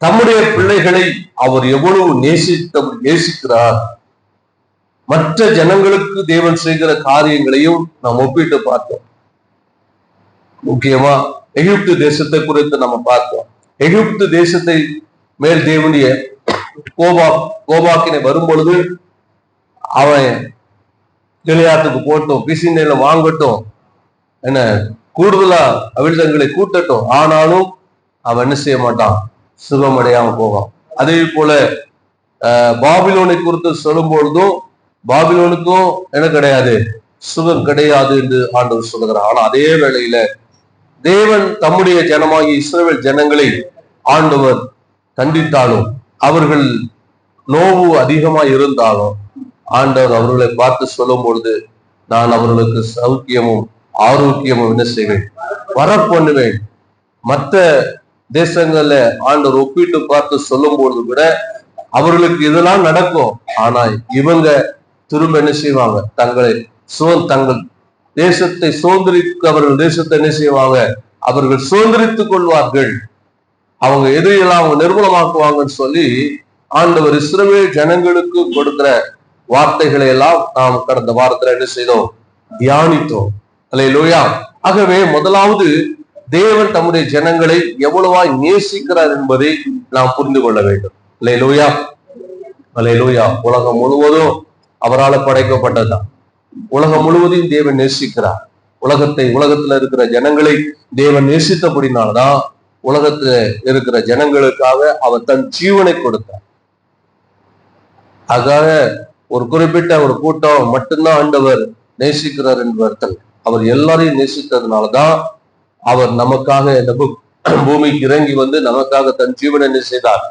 தம்முடைய பிள்ளைகளை அவர் எவ்வளவு நேசிக்கிறார். மற்ற ஜனங்களுக்கு தேவன் செய்கிற காரியங்களையும் நாம் ஒப்பிட்டு பார்த்தோம். முக்கியமா எகிப்து தேசத்தை குறித்து நம்ம பார்த்தோம். எகிப்து தேசத்தை மேல் தேவனுடைய கோபாக்கினை வரும் பொழுது அவன் கிளையாத்துக்கு போட்டும், பிசினையில வாங்கட்டும், என்ன கூடுதலா அவிழ்தங்களை கூட்டட்டும், ஆனாலும் அவன் என்ன செய்ய மாட்டான், சுகமடையாம போவான். அதே போல பாபிலோனை குறித்து சொல்லும் பொழுதும் பாபிலோனுக்கும் என்ன கிடையாது, சுகம் கிடையாது என்று ஆண்டவர் சொல்லுகிறார். ஆனா அதே வேளையில தேவன் தம்முடைய ஜனமாகி இஸ்ரவேல் ஜனங்களை ஆண்டவர் கண்டித்தாலும், அவர்கள் நோவு அதிகமாக இருந்தாலும் ஆண்டவர் அவர்களை பார்த்து சொல்லும் பொழுது, நான் அவர்களுக்கு சௌக்கியமும் ஆரோக்கியமும் என்ன செய்வேன், வர பண்ணுவேன். மற்ற தேசங்கள்ல ஆண்டவர் ஒப்பிட்டு பார்த்து சொல்லும் பொழுது கூட அவர்களுக்கு இதெல்லாம் நடக்கும். ஆனா இவங்க திரும்ப என்ன செய்வாங்க, தங்கள் தேசத்தை சுதந்திரிக்க, அவர்கள் தேசத்தை என்ன செய்வாங்க, அவர்கள் சுதந்திரித்துக் கொள்வார்கள். அவங்க எதையெல்லாம் அவங்க நிர்மூலமாக்குவாங்கன்னு சொல்லி ஆண்டவர் இஸ்ரவேல் ஜனங்களுக்கு கொடுக்கிற வார்த்தைகளை எல்லாம் நாம் கடந்த வாரத்துல என்ன செய்தோம், தியானித்தோம். அல்லேலூயா. ஆகவே முதலாவது தேவன் தம்முடைய ஜனங்களை எவ்வளவாய் நேசிக்கிறார் என்பதை நாம் புரிந்து கொள்ள வேண்டும். அல்லேலூயா, அல்லேலூயா. உலகம் முழுவதும் அவரால் படைக்கப்பட்டதுதான். உலகம் முழுவதையும் தேவன் நேசிக்கிறார். உலகத்துல இருக்கிற ஜனங்களை தேவன் நேசித்தபடினால்தான் உலகத்துல இருக்கிற ஜனங்களுக்காக அவர் தன் ஜீவனை கொடுத்தார். ஆக ஒரு குறிப்பிட்ட ஒரு கூட்டம் மட்டும்தான் ஆண்டவர் நேசிக்கிறார் என்று அர்த்தம். அவர் எல்லாரையும் நேசித்ததுனாலதான் அவர் நமக்காக இந்த பூமிக்கு இறங்கி வந்து நமக்காக தன் ஜீவனை என்ன செய்தார்,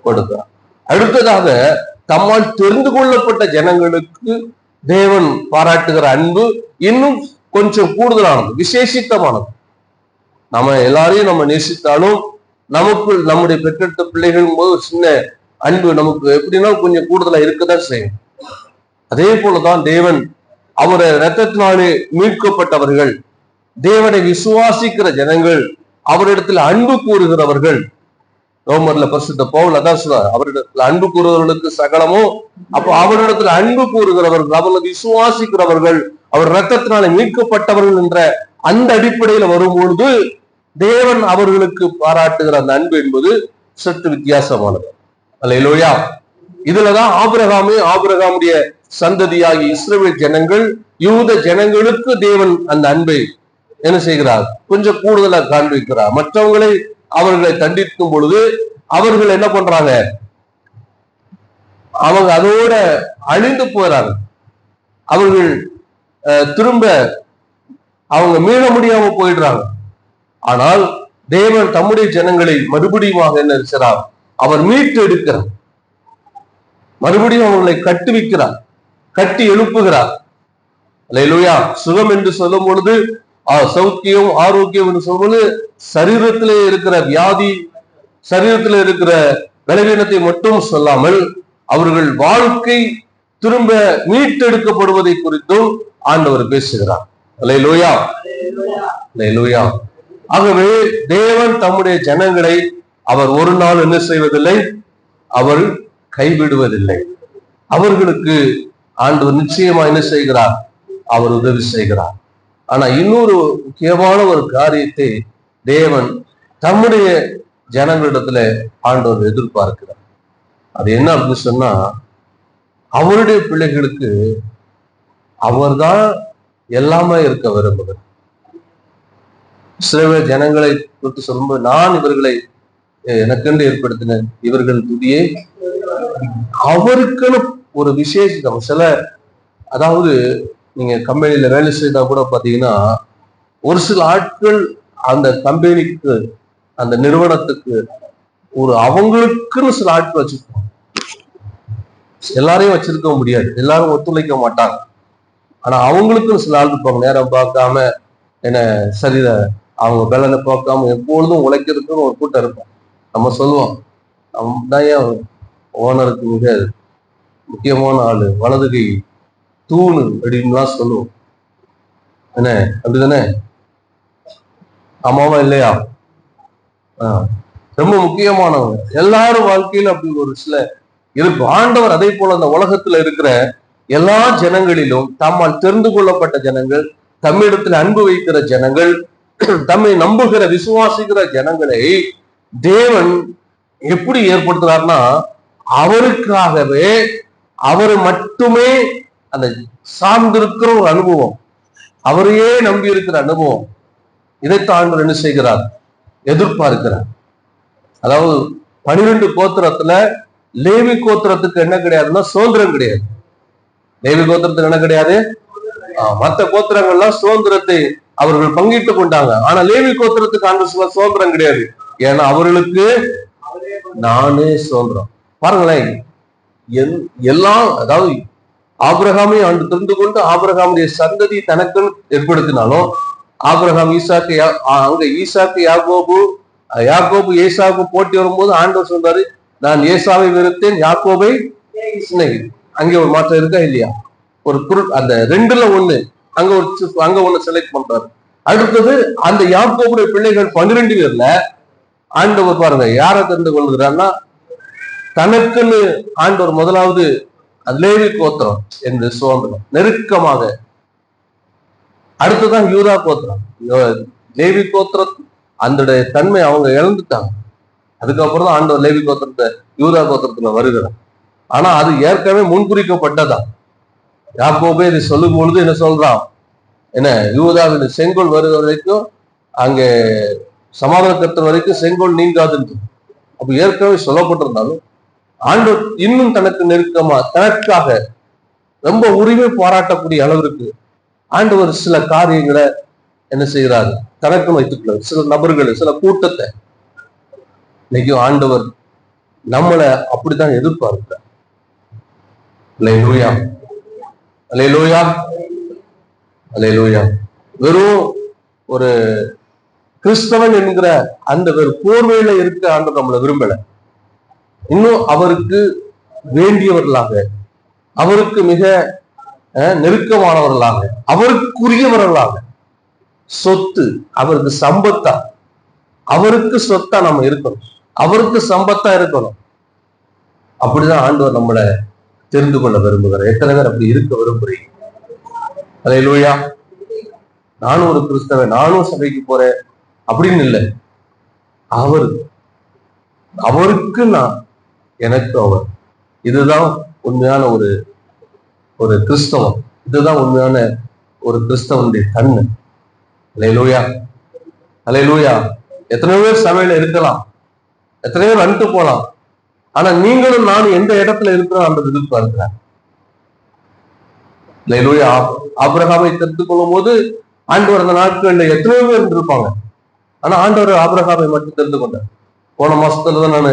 கொடுத்தார். அடுத்ததாக தம்மால் தெரிந்து கொள்ளப்பட்ட ஜனங்களுக்கு தேவன் பாராட்டுகிற அன்பு இன்னும் கொஞ்சம் கூடுதலானது, விசேஷித்தமானது. நம்ம எல்லாரையும் நம்ம நேசித்தாலும் நமக்குள் நம்முடைய பெற்றெடுத்த பிள்ளைகள் போது சின்ன அன்பு நமக்கு எப்படின்னா கொஞ்சம் கூடுதலா இருக்கதான் செய்யும். அதே போலதான் தேவன் அவரை இரத்தத்தினாலே மீட்கப்பட்டவர்கள், தேவனை விசுவாசிக்கிற ஜனங்கள், அவரிடத்தில் அன்பு கூறுகிறவர்கள். ரோமர்ல பரிசுத்த பவுல் அதான் சொல்றார், அவரிடத்துல அன்பு கூறுகிறவர்களுக்கு சகலமோ, அப்போ அவரிடத்துல அன்பு கூறுகிறவர்கள், அவர்களை விசுவாசிக்கிறவர்கள், அவர் இரத்தத்தினாலே மீட்கப்பட்டவர்கள் என்ற அந்த அடிப்படையில வரும்பொழுது தேவன் அவர்களுக்கு பாராட்டுகிற அந்த அன்பு என்பது சற்று வித்தியாசமானது. அல்லேலூயா. இதுலதான் ஆபிரகாமுடைய சந்ததியாகி இஸ்ரவேல் ஜனங்கள், யூத ஜனங்களுக்கு தேவன் அந்த அன்பை என்ன செய்கிறார், கொஞ்சம் கூடுதலா காண்பிக்கிறார். மற்றவங்களை அவர்களை தண்டிக்கும் பொழுது அவர்கள் என்ன பண்றாங்க, அவங்க அதோட அழிந்து போறாங்க. அவர்கள் திரும்ப அவங்க மீள முடியாம போயிடுறாங்க. ஆனால் தேவன் தம்முடைய ஜனங்களை மறுபடியும் என்ன இருக்கிறார், அவர் மீட்டு எடுக்கிறார், மறுபடியும் அவர்களை கட்டுவிக்கிறார், கட்டி எழுப்புகிறார். அல்லேலூயா. சுகம் என்று சொல்லும் பொழுது, சௌக்கியம் ஆரோக்கியம் என்று சொல்வது சரீரத்திலே இருக்கிற வியாதி, சரீரத்தில் இருக்கிற பலவீனத்தை மட்டும் சொல்லாமல் அவர்கள் வாழ்க்கை திரும்ப மீட்டெடுக்கப்படுவதை குறித்தும் ஆண்டவர் பேசுகிறார். அல்லேலூயா, அல்லேலூயா. ஆகவே தேவன் தம்முடைய ஜனங்களை அவர் ஒரு நாள் என்ன செய்வதில்லை, அவர் கைவிடுவதில்லை. அவர்களுக்கு ஆண்டவர் நிச்சயமா என்ன செய்கிறார், அவர் உதவி செய்கிறார். ஆனா இன்னொரு முக்கியமான ஒரு காரியத்தை தேவன் தம்முடைய ஜனங்களிடத்துல ஆண்டவர் எதிர்பார்க்கிறார். அது என்ன அப்படின்னு சொன்னா, அவருடைய பிள்ளைகளுக்கு அவர்தான் எல்லாமே இருக்க விரும்புகிறார். இஸ்ரவேல் ஜனங்களை குறித்து சொல்லும்போது, நான் இவர்களை எனக்கென்று ஏற்படுத்தினேன், இவர்கள் துதியை அவருக்குன்னு ஒரு விசேஷம். சில அதாவது நீங்க கம்பெனியில வேலை செய்தா கூட பாத்தீங்கன்னா, ஒரு சில ஆட்கள் அந்த கம்பெனிக்கு அந்த நிறுவனத்துக்கு ஒரு அவங்களுக்குன்னு சில ஆட்கள் வச்சிருக்கோம். எல்லாரையும் வச்சிருக்க முடியாது, எல்லாரும் ஒத்துழைக்க மாட்டாங்க. ஆனா அவங்களுக்குன்னு சில ஆள் இருப்பாங்க, நேரம் பார்க்காம என்ன சரீர அவங்க பலனை பார்க்காம எப்பொழுதும் உழைக்கிறதுக்குன்னு ஒரு கூட்டம் இருக்கும். நம்ம சொல்லுவோம், தான் ஏன் ஓனருக்கு மிக முக்கியமான ஆளு, வலதுகை தூணு அப்படின்லாம் சொல்லுவோம். என்ன அப்படிதானே? ஆமாவா இல்லையா? ரொம்ப முக்கியமானவங்க. எல்லாரும் வாழ்க்கையில அப்படி ஒரு சில இருக்கும். ஆண்டவர் அதே போல அந்த உலகத்துல இருக்கிற எல்லா ஜனங்களிலும் தம்மால் தெரிந்து கொள்ளப்பட்ட ஜனங்கள், தம்மிடத்தில் அன்பு வைக்கிற ஜனங்கள், தம்மை நம்புகிற விசுவாசிக்கிற ஜனங்களை தேவன் எப்படி ஏற்படுத்துறாருன்னா, அவருக்காகவே அவரை மட்டுமே அந்த சார்ந்திருக்கிற ஒரு அனுபவம், அவரையே நம்பி இருக்கிற அனுபவம், இதைத்தான் ஆண்டவர் என்ன செய்கிறார்? எதிர்பார்க்கிறார். அதாவது 12 கோத்திரத்துல லேவி கோத்திரத்துக்கு என்ன கிடையாதுன்னா சுதந்திரம் கிடையாது. லேவி கோத்திரத்துக்கு என்ன கிடையாது? மற்ற கோத்திரங்கள்லாம் சுதந்திரத்தை அவர்கள் பங்கிட்டு கொண்டாங்க. ஆனா லேவி கோத்திரத்துக்கு ஆண்டு சுதந்திரம் கிடையாது. ஏன்னா அவர்களுக்கு நானே சுதந்திரம். பாருங்களேன், எல்லாம் அதாவது ஆபிரகாமை ஆண்டு தெரிந்து கொண்டு ஆபிரகாமுடைய சந்ததி தனக்குன்னு ஏற்படுத்தினாலும், ஆபிரகாம் ஈசாக்கு அங்க ஈசாக்கு யாக்கோபு ஏசாவுக்கு போட்டி வரும்போது ஆண்டவர் சொல்றாரு, நான் ஏசாவை வெறுத்தேன், யாக்கோபை சிநேகித்தேன். அங்கே ஒரு மாற்றம் இருக்கா இல்லையா? ஒரு குரல் அந்த 2ல 1 அங்க ஒண்ணு செலக்ட் பண்றாரு. அடுத்தது அந்த யாக்கோபுடைய பிள்ளைகள் 12 பேர்ல ஆண்டவர் பாருங்க யாரை தெரிந்து கொள்கிறார்னா, தனக்குன்னு ஆண்டவர் முதலாவது லேவி கோத்திரம் என்று சுதந்திரம் நெருக்கமாக. அடுத்துதான் யூதா கோத்திரம். லேவி கோத்திரம் அந்த தன்மை அவங்க இழந்துட்டாங்க. அதுக்கப்புறம் தான் ஆண்டவர் லேவி கோத்திரத்தை யூதா கோத்திரத்துல வருகிறார். ஆனா அது ஏற்கனவே முன்குறிக்கப்பட்டதா. யாக்கோபே இதை சொல்லும் பொழுது என்ன சொல்றான்? என்ன, யூதாவின் செங்கோல் வருகிற வரைக்கும், அங்கே சமாதானத்தின் வரைக்கும் செங்கோல் நீங்காதுன்னு அப்ப ஏற்கனவே சொல்லப்பட்டிருந்தாலும், ஆண்டவர் இன்னும் தனக்கு நெருக்கமா தனக்காக ரொம்ப உரிமை பாராட்டக்கூடிய அளவிற்கு ஆண்டவர் சில காரியங்களை என்ன செய்கிறாரு? தனக்கு வைத்துக்கொள்ள சில நபர்களை, சில கூட்டத்தை. இன்னைக்கும் ஆண்டவர் நம்மளை அப்படித்தான் எதிர்பார்க்கிறார். அல்லேலூயா, அல்லேலூயா, அல்லேலூயா. வெறும் ஒரு கிறிஸ்தவன் என்கிற அந்த ஒரு போர்வையில இருக்க ஆண்டவர் நம்மளை விரும்பல. இன்னும் அவருக்கு வேண்டியவர்களாக, அவருக்கு மிக நெருக்கமானவர்களாக, அவருக்குரியவர்களாக, சொத்து அவருக்கு சம்பத்தா, அவருக்கு சொத்தா நம்ம இருக்கணும், அவருக்கு சம்பத்தா இருக்கணும். அப்படிதான் ஆண்டவர் நம்மளை தெரிந்து கொள்ள விரும்புகிறார். எத்தனை பேர் அப்படி இருக்க விரும்புறீங்க? அல்லேலூயா. நானும் ஒரு கிறிஸ்தவன், நானும் சபைக்கு போறேன் அப்படின்னு இல்லை. அவருக்கு நான், எனக்கு அவர். இதுதான் உண்மையான ஒரு கிறிஸ்தவம். இதுதான் உண்மையான ஒரு கிறிஸ்தவனுடைய கண்ணு. அல்லேலூயா, அல்லேலூயா. எத்தனையோ பேர் சபையில இருக்கலாம், எத்தனையோ பேர் வந்துட்டு போலாம். ஆனா நீங்களும் நானும் எந்த இடத்துல இருக்கிறோம் அந்த எதிர்பார்க்கிறார். அல்லேலூயா. ஆபிரகாமை தெரிந்து கொள்ளும் போது ஆண்டவர் அந்த நாட்கள்ல எத்தனையோ பேர் இருந்திருப்பாங்க. ஆனா ஆண்டவர் ஆபிரகாமை மட்டும் தெரிந்து கொண்டார். போன மாசத்துலதான்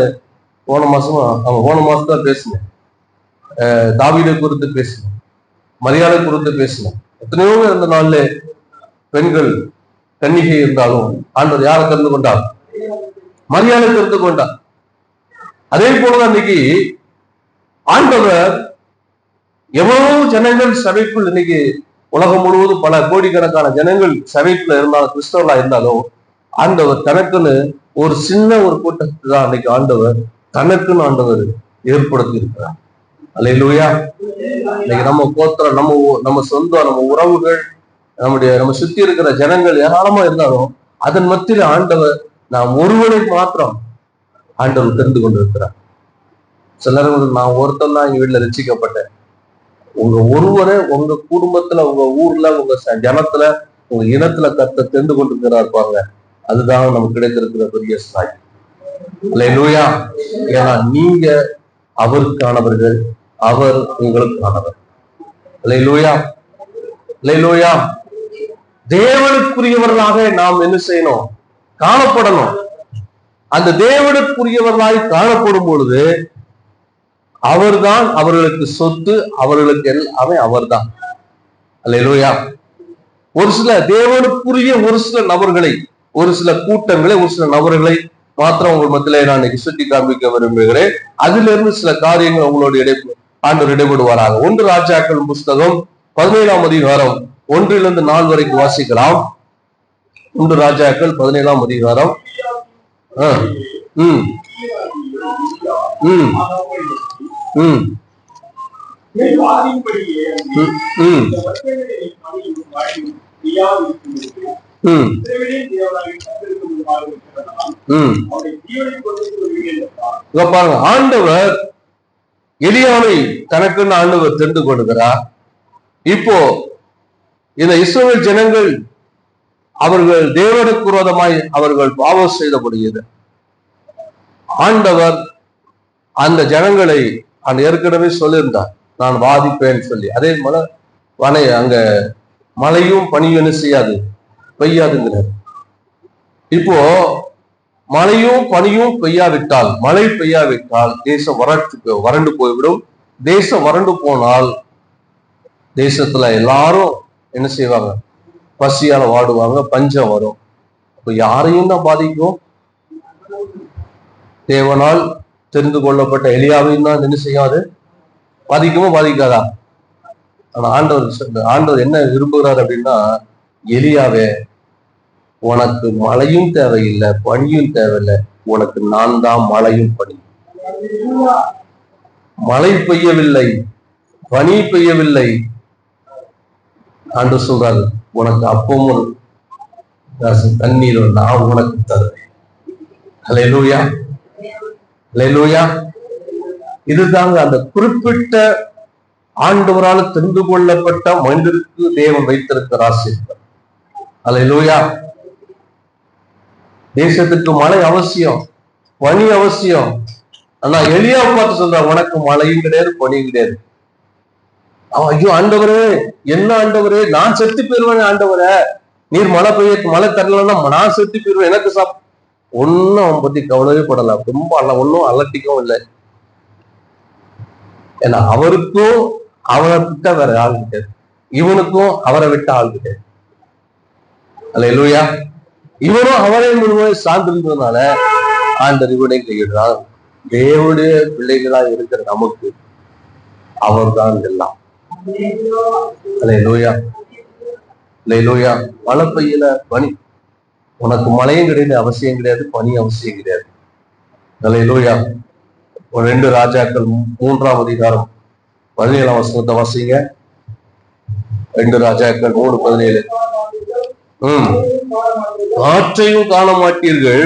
போன மாசத்துல பேசினேன். தாவீதை குறித்து பேசினேன், மரியாதை குறித்து பேசினேன். எத்தனையோ பேர் அந்த நாள்ல பெண்கள் கன்னிகை இருந்தாலும் ஆண்டவர் யாரை தெரிந்து கொண்டார்? மரியாதை தெரிந்து கொண்டார். அதே போலதான் இன்னைக்கு ஆண்டவர் எவ்வளவு ஜனங்கள் சபைக்குள், இன்னைக்கு உலகம் முழுவதும் பல கோடிக்கணக்கான ஜனங்கள் சபைக்குள்ள இருந்தாலும், கிறிஸ்தவர்களா இருந்தாலும், ஆண்டவர் தனக்குன்னு ஒரு சின்ன ஒரு கூட்டத்தை தான் அன்னைக்கு ஆண்டவர் தனக்குன்னு ஆண்டவர் ஏற்படுத்தி இருக்கிறார். அல்லேலூயா. இன்னைக்கு நம்ம கோத்திரம், நம்ம சொந்தம், நம்ம உறவுகள், நம்ம சுத்தி இருக்கிற ஜனங்கள் ஏராளமா இருந்தாலும் அதன் மத்தியில ஆண்டவர் நாம் ஒருவனை மாத்திரம் ஆண்டவர் தெரிந்து கொண்டிருக்கிறார். சிலர் நான் ஒருத்தன் தான் எங்க வீட்டுல ரட்சிக்கப்பட்டேன். உங்க ஒருவரை உங்க குடும்பத்துல, உங்க ஊர்ல, உங்க ஜனத்துல, உங்க இனத்துல கர்த்தர் தெரிந்து கொண்டிருக்கிறார் பாருங்க. அதுதான் நமக்கு கிடைத்திருக்கிற பெரிய சாய். அல்லேலூயா. ஏன்னா நீங்க அவருக்கானவர்கள், அவர் உங்களுக்கானவர். அல்லேலூயா, அல்லேலூயா. தேவனுக்குரியவர்களாக நாம் என்ன செய்யணும்? காணப்படணும். அந்த தேவனுக்குரியவர்களாய் காணப்படும் பொழுது அவர்தான் அவர்களுக்கு சொத்து, அவர்களுக்கு எல்லாமே அவர்தான். அல்லேலூயா. ஒரு சில தேவனுக்குரிய ஒரு சில நபர்களை, ஒரு சில கூட்டங்களை, ஒரு சில நபர்களை மாத்திரம் உங்கள் மத்தியிலே நான் இன்னைக்கு சுட்டி காண்பிக்க விரும்புகிறேன். அதுல இருந்து சில காரியங்கள் உங்களோட ஆண்டவர் இடைபடுவாராக. 1 ராஜாக்கள் புஸ்தகம் 17ஆம் அதிகாரம் 1 - 4 வரைக்கும் வாசிக்கலாம். 1 ராஜாக்கள் 17ஆம் அதிகாரம் ம் ம் ம் பாருங்க, ஆண்டவர் எலியாவை தனக்குன்னு ஆண்டவர் தெரிந்து கொள்கிறார். இப்போ இந்த இஸ்ரவேல் ஜனங்கள் அவர்கள் தேவனுக்கு விரோதமாய் அவர்கள் பாவம் செய்தபடியது. ஆண்டவர் அந்த ஜனங்களை ஏற்கனவே சொல்லியிருந்தார், நான் வாதிப்பேன்னு சொல்லி. அதே போல அங்க மழையும் பனியும் என்ன செய்யாது, பெய்யாதுங்கிறார். இப்போ மழையும் பனியும் பெய்யாவிட்டால், மழை பெய்யாவிட்டால் தேசம் வறண்டு போய்விடும். தேசம் வறண்டு போனால் தேசத்துல எல்லாரும் என்ன செய்வாங்க, பசியால வாடுவாங்க, பஞ்சம் வரும். இப்போ யாரையும் தான் பாதிக்கும்? தேவனால் தெரிந்து கொள்ளப்பட்ட எலியாவையும் தான் என்ன செய்யாது, பாதிக்குமோ பாதிக்காதா? ஆனா ஆண்டவர் என்ன விரும்புகிறார் அப்படின்னா, எலியாவே உனக்கு மழையும் தேவையில்லை, பனியும் தேவையில்லை, உனக்கு நான் தான் மழையும் பனி. மழை பெய்யவில்லை, பனி பெய்யவில்லை, ஆண்டு சொல்றாரு, உனக்கு அப்பமும் தண்ணீரும் நான் உனக்கு தருவேன். ஹல்லேலூயா, ஹல்லேலூயா. இதுதாங்க அந்த குறிப்பிட்ட ஆண்டவரால் தெரிந்து கொள்ளப்பட்ட மனிதருக்கு தேவன் வைத்திருக்கிற ஆசீர்வாதம். ஹல்லேலூயா. தேசத்துக்கு மழை அவசியம், பனி அவசியம். ஆனா எலியாவை பார்த்து சொல்ற, உனக்கு மழையும் கிடையாது, பனியும் கிடையாது. ஐயோ ஆண்டவரே, என்ன ஆண்டவரே, நான் செத்து போயிருவேன் ஆண்டவரே, நீர் மழை தரலன்னா நான் செத்து போயிருவேன், எனக்கு ஒன்னும் அவன் பத்தி கவலையே படல, ரொம்ப ஒன்னும் அலட்டிக்கவும் இல்லை. ஏன்னா அவருக்கும் அவரை விட்ட வேற ஆள் கிடையாது, இவனுக்கும் அவரை விட்ட ஆள் கிடையாது. அல்லேலூயா. இவரும் அவரை முழுவதும் சார்ந்திருந்ததுனால ஆண்டவர் இவனை கையிடுறார். தேவனுடைய பிள்ளைகளா இருக்கிற நமக்கு அவர் தான் எல்லாம். அல்லேலூயா, அல்லேலூயா. மழை பெய்யல, பனி, உனக்கு மழையும் கிடையாது, அவசியம் கிடையாது, பனி அவசியம் கிடையாது. அல்லேலூயா. 2 ராஜாக்கள் 3ஆம் அதிகாரம் 17ஆம் வசனத்தை வாசிங்க. 2 ராஜாக்கள் 3:17. ஆற்றையும் காண மாட்டீர்கள்,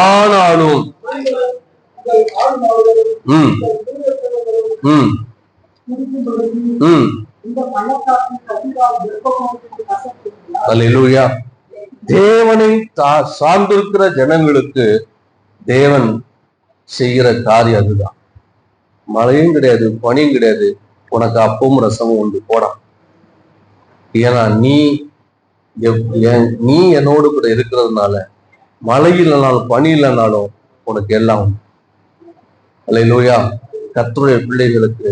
ஆனாலும் அல்லேலூயா. தேவனை சார்ந்திருக்கிற ஜனங்களுக்கு தேவன் செய்கிற காரியம் அதுதான். மழையும் கிடையாது, பனியும் கிடையாது, உனக்கு அப்பவும் ரசமும் உண்டு, போடா. ஏன்னா நீ என்னோடு கூட இருக்கிறதுனால மழை இல்லைனாலும் பனி இல்லைனாலும் உனக்கு எல்லாம் உண்டு. அல்லேலூயா. கர்த்தருடைய பிள்ளைகளுக்கு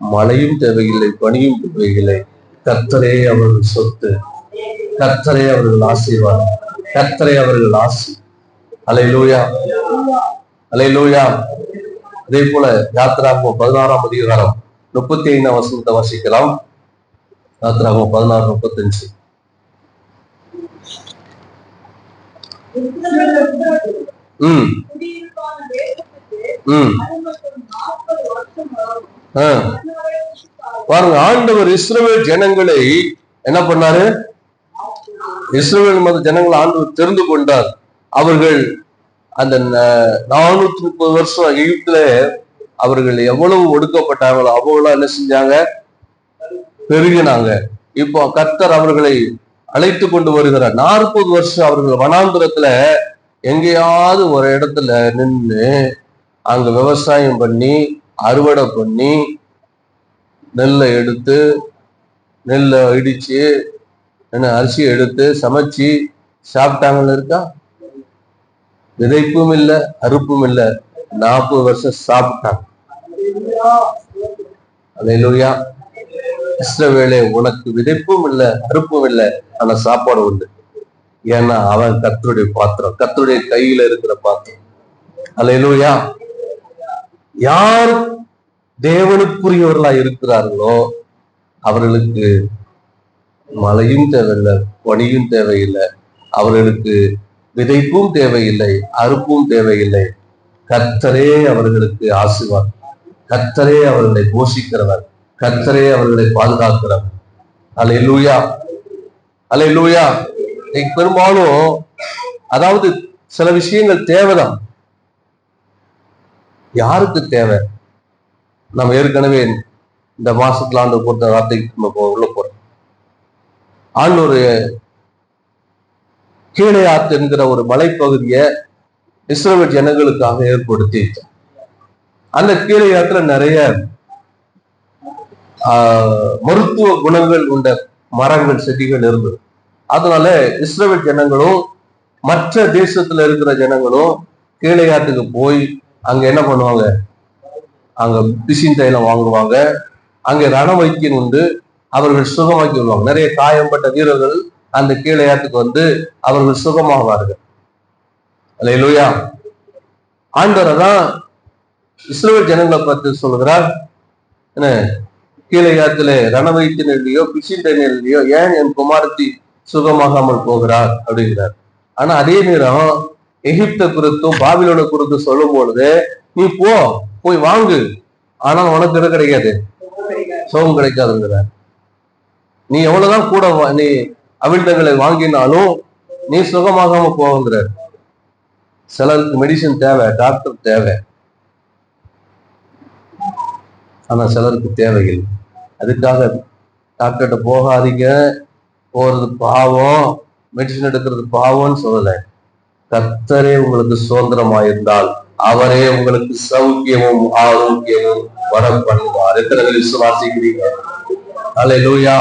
மழையும் தேவையில்லை, பனியும் தேவையில்லை. கர்த்தரே அவர்கள் சொத்து, கர்த்தரே அவர்கள் ஆசீர்வாதம், கர்த்தரே அவர்கள் ஆசி. அல்லேலூயா, அல்லேலூயா. அதே போல யாத்திராகமம் 16ஆம் அதிகாரம் 35ஆம் வசனத்தை வாசிக்கலாம். யாத்திராகமம் 16:35. பாருங்க, ஆண்டவர் இஸ்ரவேல் ஜனங்களை என்ன பண்ணாரு? இஸ்ரவேல் மத ஜனங்களை ஆண்டவர் தெரிந்து கொண்டார். அவர்கள் அந்த 430 வருஷம் எகிப்துல அவர்கள் எவ்வளவு ஒடுக்கப்பட்டாங்களோ அவ்வளவு என்ன செஞ்சாங்க? பெருகினாங்க. இப்போ கர்த்தர் அவர்களை அழைத்து கொண்டு வருகிறார். 40 வருஷம் அவர்கள் வனாந்திரத்துல எங்கேயாவது ஒரு இடத்துல நின்று அங்க விவசாயம் பண்ணி அறுவடை பண்ணி நெல்லை எடுத்து, நெல்லை இடிச்சு, அரிசி எடுத்து சமைச்சு சாப்பிட்டாங்கன்னு இருக்கா? விதைப்பும் இல்லை, அறுப்பும் இல்லை, 40 வருஷம் சாப்பிட்டாங்க. அல்லேலூயா. இஸ்ரவேலே, உனக்கு விதைப்பும் இல்லை, அறுப்பும் இல்லை, ஆனா சாப்பாடு உண்டு. ஏன்னா அவன் கர்த்தருடைய பாத்திரம், கர்த்தருடைய கையில இருக்கிற பாத்திரம். அல்லேலூயா. யார் தேவனுக்குரியவர்களா இருக்கிறார்களோ அவர்களுக்கு மழையும் தேவையில்லை, பனியும் தேவையில்லை, அவர்களுக்கு விதைப்பும் தேவையில்லை, அறுப்பும் தேவையில்லை. கர்த்தரே அவர்களுக்கு ஆசீர்வாதம், கர்த்தரே அவர்களை போஷிக்கிறவர், கர்த்தரே அவர்களை பாதுகாக்கிறவர். அல்லேலூயா, அல்லேலூயா. பெரும்பாலும் அதாவது சில விஷயங்கள் தேவைதான். யாருக்கு தேவை? நம்ம ஏற்கனவே இந்த மாசத்துல ஆண்டு பொறுத்த வார்த்தைக்கு நம்ம உள்ள போறோம். ஆண்டொரு கீழையாத்து என்கிற ஒரு மலைப்பகுதியை இஸ்ரவேல் ஜனங்களுக்காக ஏற்படுத்தி, அந்த கீழையாத்துல நிறைய மருத்துவ குணங்கள் கொண்ட மரங்கள், செடிகள் இருந்தது. அதனால இஸ்ரவேல் ஜனங்களும் மற்ற தேசத்துல இருக்கிற ஜனங்களும் கீழையாத்துக்கு போய் அங்க என்ன பண்ணுவாங்க, அங்க பிசின் தைலம் வாங்குவாங்க, அங்க ரண வைத்தியம் உண்டு, அவர்கள் சுகமாக்கி வருவாங்க. நிறைய காயம்பட்ட வீரர்கள் அந்த கீழையாத்துக்கு வந்து அவர்கள் சுகமாவார்கள். அல்லேலூயா. ஆண்டவர் தான் இஸ்ரவேல் ஜனங்களை பற்றி சொல்லுகிறார், என்ன கீழையாத்துல ரண வைத்தியம் இல்லையோ பிசின் தைலம் இல்லையோ, ஏன் என் குமாரத்தி சுகமாகாமல் போகிறார் அப்படிங்கிறார். ஆனா அதே நேரம் எகிப்த குறித்தும் பாபிலோன குறித்தும் சொல்லும் பொழுது, நீ போய் வாங்கு, ஆனால் உனக்கு என்ன கிடைக்காது, சுகம் கிடைக்காதுங்கிறார். நீ எவ்வளவுதான் கூட நீ அவிழ்தங்களை வாங்கினாலும் நீ சுகமாகாம போகிறார். சிலருக்கு மெடிசன் தேவை, டாக்டர் தேவை, ஆனா சிலருக்கு தேவையில்லை. அதுக்காக டாக்டர்கிட்ட போகாதீங்க, போறது பாவம், மெடிசன் எடுக்கிறது பாவம்னு சொல்லல. கர்த்தரே உங்களுக்கு சுதந்திரமாயிருந்தால் அவரே உங்களுக்கு சௌக்கியமும் ஆரோக்கியமும் வர பண்ணுவார். எத்தனை விசுவாசிக்கிறீங்க? அல்லேலூயா.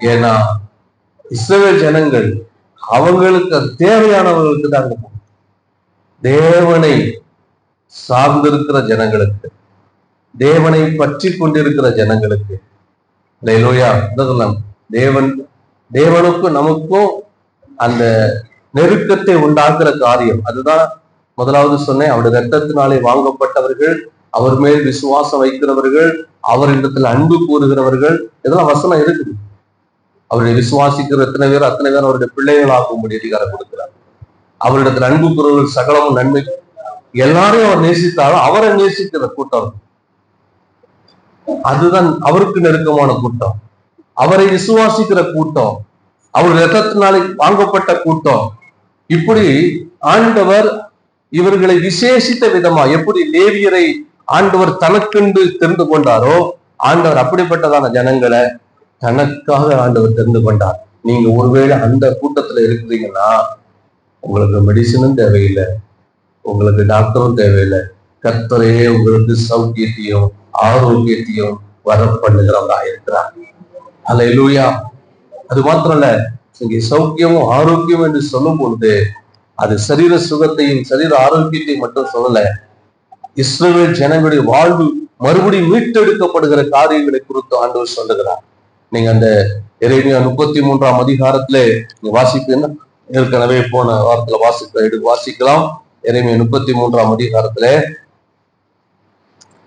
ஏன்னா இஸ்ரவேல் ஜனங்கள் அவங்களுக்கு தேவையானவர்களுக்கு தாங்க, தேவனை சார்ந்திருக்கிற ஜனங்களுக்கு, தேவனை பற்றி கொண்டிருக்கிற ஜனங்களுக்கு. அல்லேலூயா. தேவனுக்கும் நமக்கும் அந்த நெருக்கத்தை உண்டாக்குற காரியம் அதுதான். முதலாவது சொன்னேன், அவருடைய ரத்தத்தினாலே வாங்கப்பட்டவர்கள், அவர் மேல் விசுவாசம் வைக்கிறவர்கள், அவரிடத்துல அன்பு கூறுகிறவர்கள், இதெல்லாம் வசனம் இருக்குது. அவருடைய விசுவாசிக்கிற எத்தனை பேர் அத்தனை பேர் அவருடைய பிள்ளைகள் ஆகும்படி அதிகாரம் கொடுக்கிறார். அவரிடத்துல அன்பு கூறுவர்கள் சகலமும் நன்மை. எல்லாரையும் அவர் நேசித்தாலும் அவரை நேசிக்கிற கூட்டம் அதுதான் அவருக்கு நெருக்கமான கூட்டம், அவரை விசுவாசிக்கிற கூட்டம், அவருடைய ரத்தத்தினாலே வாங்கப்பட்ட கூட்டம். இப்படி ஆண்டவர் இவர்களை விசேஷித்த விதமா, எப்படி லேவியரை ஆண்டவர் தனக்கென்று தெரிந்து கொண்டாரோ, ஆண்டவர் அப்படிப்பட்டதான ஜனங்களை தனக்காக ஆண்டவர் தெரிந்து கொண்டார். நீங்க ஒருவேளை அந்த கூட்டத்துல இருக்கிறீங்கன்னா உங்களுக்கு மெடிசனும் தேவையில்லை, உங்களுக்கு டாக்டரும் தேவையில்லை. கர்த்தரே உங்களுக்கு சௌக்கியத்தையும் ஆரோக்கியத்தையும் வர பண்ணுகிறவரா இருக்கிறார். அல்லேலூயா. அது மாத்திரம் இல்ல, இங்கே சௌக்கியமும் ஆரோக்கியம் என்று சொல்லும் பொழுது அது சரீர சுகத்தையும் சரீர ஆரோக்கியத்தையும் மட்டும் சொல்லல, இஸ்ரவேல் ஜனங்களுடைய வாழ்வு மறுபடியும் மீட்டெடுக்கப்படுகிற காரியங்களை குறித்து ஆண்டவர் சொல்லுகிறார். நீங்க அந்த எரேமியா 33ஆம் அதிகாரத்துல நீங்க வாசிப்பீங்கன்னா, ஏற்கனவே போன வாரத்துல வாசிக்கலாம். எரேமியா 33ஆம் அதிகாரத்துல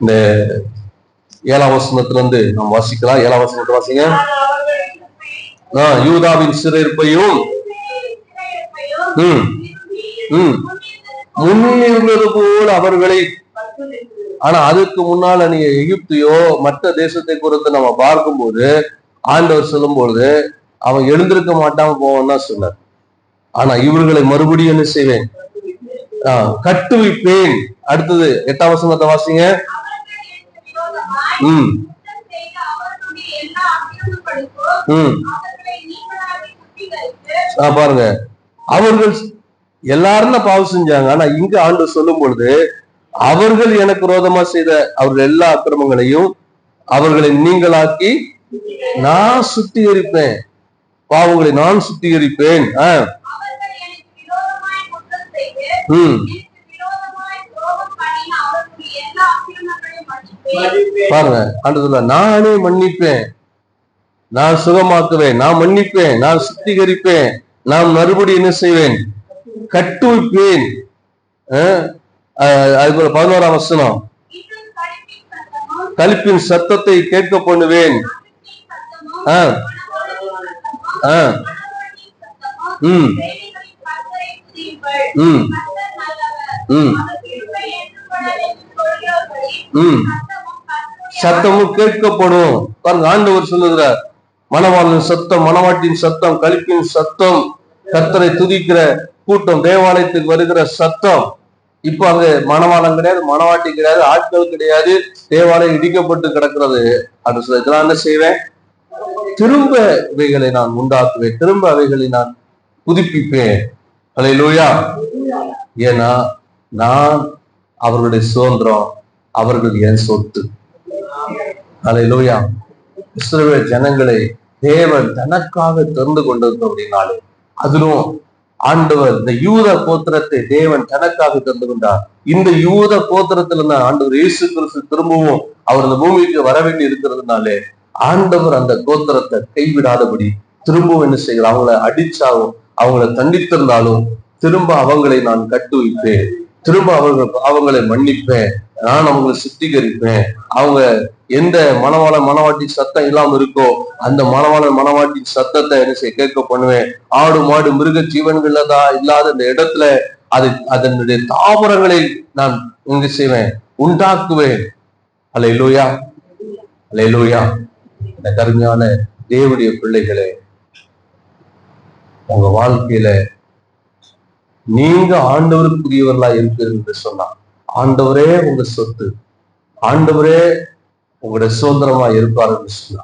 இந்த 7ஆம் வசனத்துல இருந்து நாம் வாசிக்கலாம். 7ஆம் வசனத்தை வாசிங்க. யூதாவின் சிறையிருப்பையும் முன்னேறுவது போல் அவர்களை, ஆனா அதுக்கு முன்னால நீங்க எகிப்தையோ மற்ற தேசத்தை குறித்து நம்ம பார்க்கும்போது ஆண்டவர் சொல்லும் பொழுது அவன் எழுந்திருக்க மாட்டாம போவான்னு சொன்னார். ஆனா இவர்களை மறுபடியும் என்ன செய்வேன், கட்டுவிப்பேன். அடுத்தது 8ஆம் வசனத்தை வாசிங்க. பாருங்க, அவர்கள் எல்லாரும் பாவம் செஞ்சாங்க. ஆனா இங்க ஆண்டு சொல்லும் பொழுது அவர்கள் எனக்கு விரோதமா செய்த அவர்கள் எல்லா அக்கிரமங்களையும் அவர்களை நீங்களாக்கி நான் சுத்திகரிப்பேன், பாவங்களை நான் சுத்திகரிப்பேன். பாருங்க, ஆண்டு நானே மன்னிப்பேன், நான் சுகமாக்குவேன், நான் மன்னிப்பேன், நான் சுத்திகரிப்பேன், நான் மறுபடியும் என்ன செய்வேன், கட்டுவிப்பேன். அதுபோல 11ஆம் வசனம், களிப்பின் சத்தத்தை கேட்க பண்ணுவேன். சத்தமும் கேட்கப்படும். ஆண்டவர் சொல்லுகிறார், மணவாளன் சத்தம், மணவாட்டின் சத்தம், களிப்பின் சத்தம், கர்த்தரை துதிக்கிற கூட்டம், தேவாலயத்துக்கு வருகிற சத்தம். இப்ப அங்க மணவாளம் கிடையாது, மணவாட்டி கிடையாது, ஆட்கள் கிடையாது, தேவாலயம் இடிக்கப்பட்டு கிடக்கிறது. அது இதெல்லாம் என்ன செய்வேன்? திரும்ப இவைகளை நான் உண்டாக்குவேன், திரும்ப அவைகளை நான் புதுப்பிப்பேன். அல்லேலூயா. ஏன்னா நான் அவர்களுடைய சுதந்திரம், அவர்கள் என் சொத்து. அல்லேலூயா. இஸ்ரவேல் ஜனங்களை தேவன் தனக்காக தெரிந்து கொண்டிருந்தோம் அப்படின்னாலே, அதிலும் ஆண்டவர் இந்த யூத கோத்திரத்தை தேவன் தனக்காக தெரிந்து கொண்டார். இந்த யூத கோத்திரத்துல தான் ஆண்டவர் இயேசு கிறிஸ்து திரும்பவும் அவர் இந்த பூமிக்கு வர வேண்டி இருக்கிறதுனாலே, ஆண்டவர் அந்த கோத்திரத்தை கைவிடாதபடி திரும்பவும் என்ன செய்கிறார்? அவங்களை அடிச்சாலும், அவங்களை தண்டித்திருந்தாலும் திரும்ப அவங்களை நான் கட்டுவிப்பேன், திரும்ப அவங்களை மன்னிப்பேன், நான் அவங்களை சுத்திகரிப்பேன். அவங்க எந்த மணவாட்டி சத்தம் இல்லாம இருக்கோ அந்த மணவாட்டி சத்தத்தை என்ன செய்ய கேட்க பண்ணுவேன். ஆடு மாடு மிருக ஜீவன்களதா இல்லாத இந்த இடத்துல அதனுடைய தாவரங்களை நான் இங்கு செய்வேன், உண்டாக்குவேன். அல்லேலூயா, அல்லேலூயா. இந்த கருமையான தேவனுடைய பிள்ளைகளே, உங்க வாழ்க்கையில நீங்க ஆண்டவருக்குரியவர்களா இருப்பீர்கள் என்று சொன்னா, ஆண்டவரே உங்க சொத்து, ஆண்டவரே உங்களுடைய சுதந்திரமா இருப்பாருன்னு சொன்னா,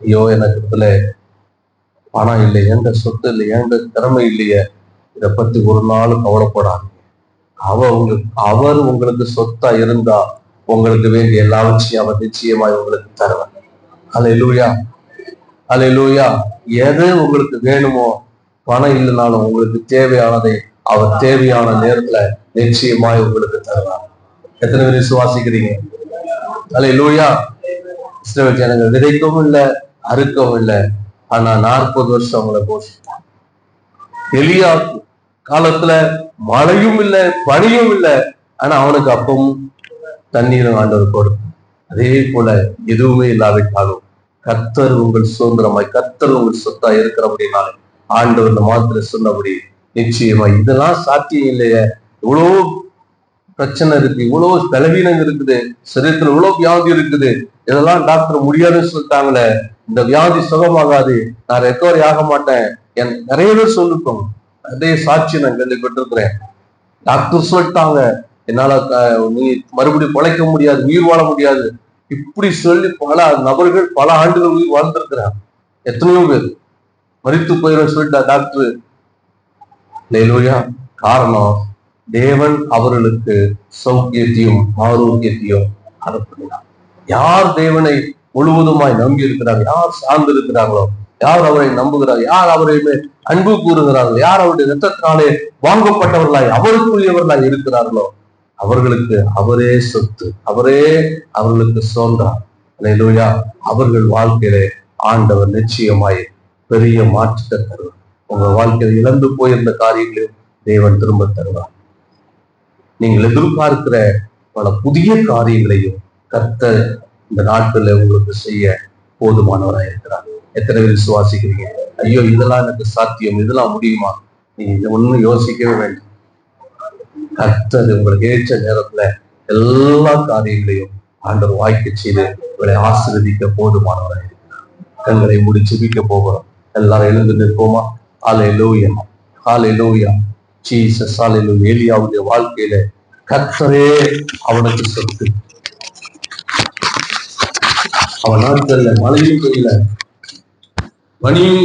ஐயோ எனக்கு இதுல பணம் இல்லை, எந்த சொத்து இல்லை, எந்த திறமை இல்லையே, இதை பத்தி ஒரு நாள் கவலைப்படாதீங்க. அவர் உங்களுக்கு சொத்தா இருந்தா உங்களுக்கு வேண்டிய எல்லாவற்றையும் அவர் நிச்சயமாய் உங்களுக்கு தருவார். அல்லேலூயா, அல்லேலூயா. எது உங்களுக்கு வேணுமோ, பணம் இல்லைனாலும் உங்களுக்கு தேவையானதை அவர் தேவையான நேரத்துல நிச்சயமாய் உங்களுக்கு தருவார். எத்தனை பேர் விசுவாசிக்கிறீங்க? அல்லேலூயா. இஸ்ரவேல் ஜனங்கள் விதைக்கவும் இல்லை, அறுக்கவும் இல்லை, ஆனா 40 வருஷம் அவங்களை போஷித்தார். எலியா காலத்துல மழையும் இல்லை, பனியும் இல்லை, ஆனா அவனுக்கு அப்பவும் தண்ணீரும் ஆண்டவர் கொடுக்கும். அதே போல எதுவுமே இல்லாவிட்டாலும் கர்த்தர் உங்கள் சுதந்திரமாய், கர்த்தர் உங்கள் சொத்தா இருக்கிறபடினாலே ஆண்டவர் இந்த மாத்திர சொன்னபடி நிச்சயமா இதெல்லாம் சாத்தியம் இல்லையே, இவ்வளவு பிரச்சனை இருக்கு, இவ்வளவு பலவீனம் இருக்குது, சரீரத்துல இவ்வளவு வியாதி இருக்குது, இதெல்லாம் டாக்டர் முடியாதுன்னு சொல்லிட்டாங்களே, இந்த வியாதி சுகமாகாது, நான் ரெக்கவரி ஆக மாட்டேன், நிறைய பேர் சொல்லிருக்கோம். அதே சாட்சி நான் கேள்விப்பட்டிருக்கிறேன். டாக்டர் சொல்லிட்டாங்க, என்னால நீ மறுபடியும் பிழைக்க முடியாது, உயிர் வாழ முடியாது, இப்படி சொல்லி பல நபர்கள் பல ஆண்டுகள் உயிர் வாழ்ந்திருக்கிறாங்க. எத்தனையோ பேர் மரித்து போயிடும் சொல்லிட்டா டாக்டர். அல்லேலூயா. காரணம், தேவன் அவர்களுக்கு சௌக்கியத்தையும் ஆரோக்கியத்தையும் அனுப்பினார். யார் தேவனை முழுவதுமாய் நம்பி இருக்கிறார், யார் சார்ந்து இருக்கிறார்களோ, யார் அவரை நம்புகிறார், யார் அவரையுமே அன்பு கூறுகிறார்கள், யார் அவருடைய ரத்தத்தினாலே வாங்கப்பட்டவர்களாய் அவருக்குரியவர்களாய் இருக்கிறார்களோ, அவர்களுக்கு அவரே சொத்து, அவரே அவர்களுக்கு சொந்தம். அல்லேலூயா. அவர்கள் வாழ்க்கையிலே ஆண்டவர் நிச்சயமாய் பெரிய மாற்றத்தை தருவார். உங்க வாழ்க்கையில் இழந்து போயிருந்த காரியங்களையும் தேவன் திரும்ப தருவார். நீங்கள் எதிர்பார்க்கிற பல புதிய காரியங்களையும் கர்த்தர் இந்த நாட்கள்ல உங்களுக்கு செய்ய போதுமானவராக இருக்கிறார். எத்தனை பேர் விசுவாசிக்கிறீங்க? ஐயோ இதெல்லாம் எனக்கு சாத்தியம், இதெல்லாம் முடியுமா? நீங்க இதை ஒன்னும் யோசிக்கவே வேண்டும். கர்த்தர் உங்களுக்கு ஏற்ற நேரத்துல எல்லா காரியங்களையும் ஆண்டவர் வாய்க்க செய்து உங்களை ஆசீர்வதிக்க போதுமானவராக இருக்கிறார். கண்களை மூடி ஜெபிக்க போகிறோம். எல்லாரும் எழுந்து நிற்போமா? ஹல்லேலூயா, ஹல்லேலூயா. ஜீசஸ், ஹல்லேலூயா. எலியாவுடைய வாழ்க்கையில கர்த்தரே அவனுக்கு சொத்து. அவன் நாட்கள்ல மழையும் பெய்யல, பனியும்